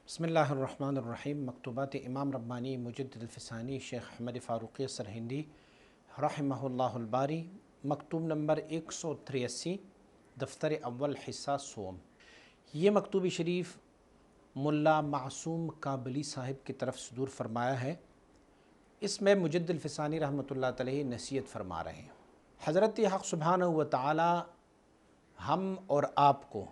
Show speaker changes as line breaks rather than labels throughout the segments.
بسم اللہ الرحمن الرحیم۔ مکتوبات امام ربانی مجدد الفسانی شیخ احمد فاروقی سرہندی رحمہ اللہ الباری، مکتوب نمبر 183، دفتر اول، حصہ سوم۔ یہ مکتوب شریف ملا معصوم کابلی صاحب کی طرف صدور فرمایا ہے۔ اس میں مجدد الفسانی رحمۃ اللہ علیہ نصیحت فرما رہے ہیں۔ حضرت حق سبحانہ و تعالی ہم اور آپ کو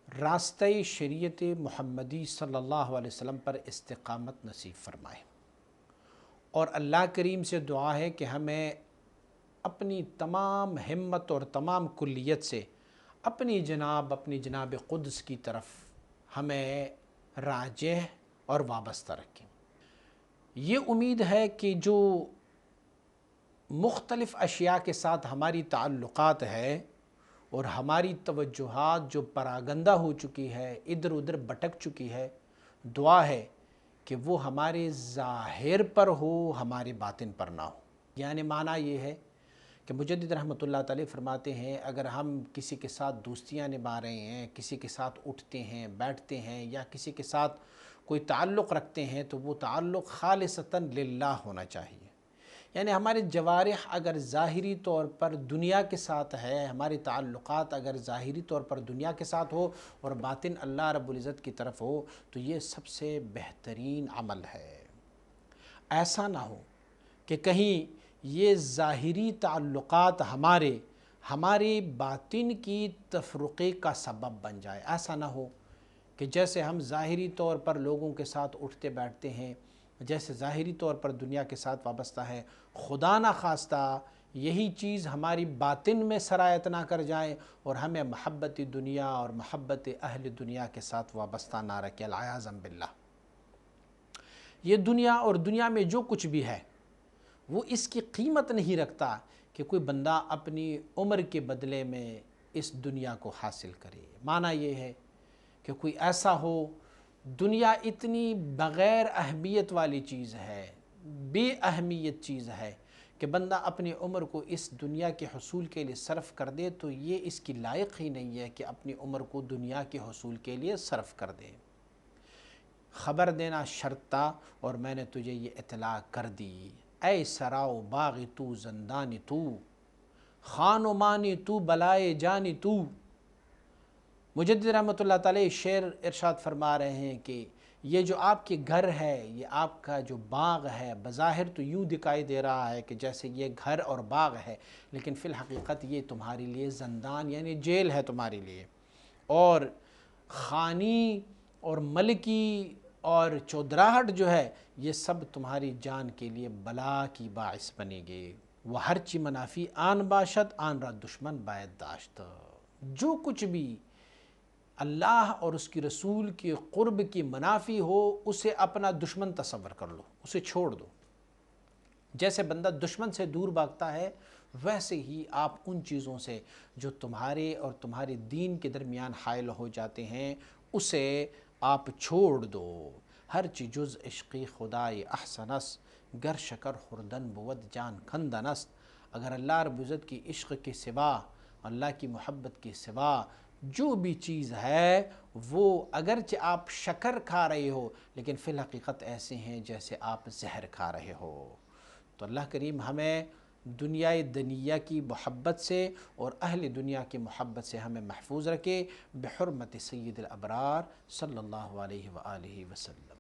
راستہ شریعت محمدی صلی اللہ علیہ وسلم پر استقامت نصیب فرمائے، اور اللہ کریم سے دعا ہے کہ ہمیں اپنی تمام ہمت اور تمام کلیت سے اپنی جناب قدس کی طرف ہمیں راجع اور وابستہ رکھیں۔ یہ امید ہے کہ جو مختلف اشیاء کے ساتھ ہماری تعلقات ہے اور ہماری توجہات جو پراگندہ ہو چکی ہے، ادھر ادھر بٹک چکی ہے، دعا ہے کہ وہ ہمارے ظاہر پر ہو، ہمارے باطن پر نہ ہو۔ یعنی معنی یہ ہے کہ مجدد رحمۃ اللہ تعالی فرماتے ہیں، اگر ہم کسی کے ساتھ دوستیاں نبھا رہے ہیں، کسی کے ساتھ اٹھتے ہیں بیٹھتے ہیں، یا کسی کے ساتھ کوئی تعلق رکھتے ہیں، تو وہ تعلق خالصتاً للہ ہونا چاہیے۔ یعنی ہمارے جوارح اگر ظاہری طور پر دنیا کے ساتھ ہے، ہماری تعلقات اگر ظاہری طور پر دنیا کے ساتھ ہو اور باطن اللہ رب العزت کی طرف ہو، تو یہ سب سے بہترین عمل ہے۔ ایسا نہ ہو کہ کہیں یہ ظاہری تعلقات ہمارے باطن کی تفرقے کا سبب بن جائے۔ ایسا نہ ہو کہ جیسے ہم ظاہری طور پر لوگوں کے ساتھ اٹھتے بیٹھتے ہیں، جیسے ظاہری طور پر دنیا کے ساتھ وابستہ ہے، خدا نہ خواستہ یہی چیز ہماری باطن میں سرایت نہ کر جائے اور ہمیں محبت دنیا اور محبت اہل دنیا کے ساتھ وابستہ نہ رکھے، العیاذ باللہ۔ یہ دنیا اور دنیا میں جو کچھ بھی ہے وہ اس کی قیمت نہیں رکھتا کہ کوئی بندہ اپنی عمر کے بدلے میں اس دنیا کو حاصل کرے۔ معنی یہ ہے کہ کوئی ایسا ہو، دنیا اتنی بغیر اہمیت والی چیز ہے، بے اہمیت چیز ہے کہ بندہ اپنی عمر کو اس دنیا کے حصول کے لیے صرف کر دے، تو یہ اس کی لائق ہی نہیں ہے کہ اپنی عمر کو دنیا کے حصول کے لیے صرف کر دے۔ خبر دینا شرط تھا اور میں نے تجھے یہ اطلاع کر دی۔ اے سراو باغ تو زندانی تو، خان و مانی تو بلائے جانی تو۔ مجدد رحمۃ اللہ تعالی شعر ارشاد فرما رہے ہیں کہ یہ جو آپ کے گھر ہے، یہ آپ کا جو باغ ہے، بظاہر تو یوں دکھائی دے رہا ہے کہ جیسے یہ گھر اور باغ ہے، لیکن فی الحقیقت یہ تمہارے لیے زندان یعنی جیل ہے تمہارے لیے، اور خانی اور ملکی اور چودراہٹ جو ہے، یہ سب تمہاری جان کے لیے بلا کی باعث بنے گے۔ وہ ہرچی منافی آن باشد، آن را دشمن باید داشت۔ جو کچھ بھی اللہ اور اس کی رسول کے قرب کی منافی ہو، اسے اپنا دشمن تصور کر لو، اسے چھوڑ دو۔ جیسے بندہ دشمن سے دور بھاگتا ہے، ویسے ہی آپ ان چیزوں سے جو تمہارے اور تمہارے دین کے درمیان حائل ہو جاتے ہیں، اسے آپ چھوڑ دو۔ ہر چی جز عشقی خدای احسن است، گر شکر خوردن بود جان کندن است۔ اگر اللہ رب العزت کی عشق کے سوا، اللہ کی محبت کے سوا جو بھی چیز ہے، وہ اگرچہ آپ شکر کھا رہے ہو، لیکن فی الحقیقت ایسے ہیں جیسے آپ زہر کھا رہے ہو۔ تو اللہ کریم ہمیں دنیائے دنیا کی محبت سے اور اہل دنیا کی محبت سے ہمیں محفوظ رکھے، بحرمت سید الابرار صلی اللہ علیہ وآلہ وسلم۔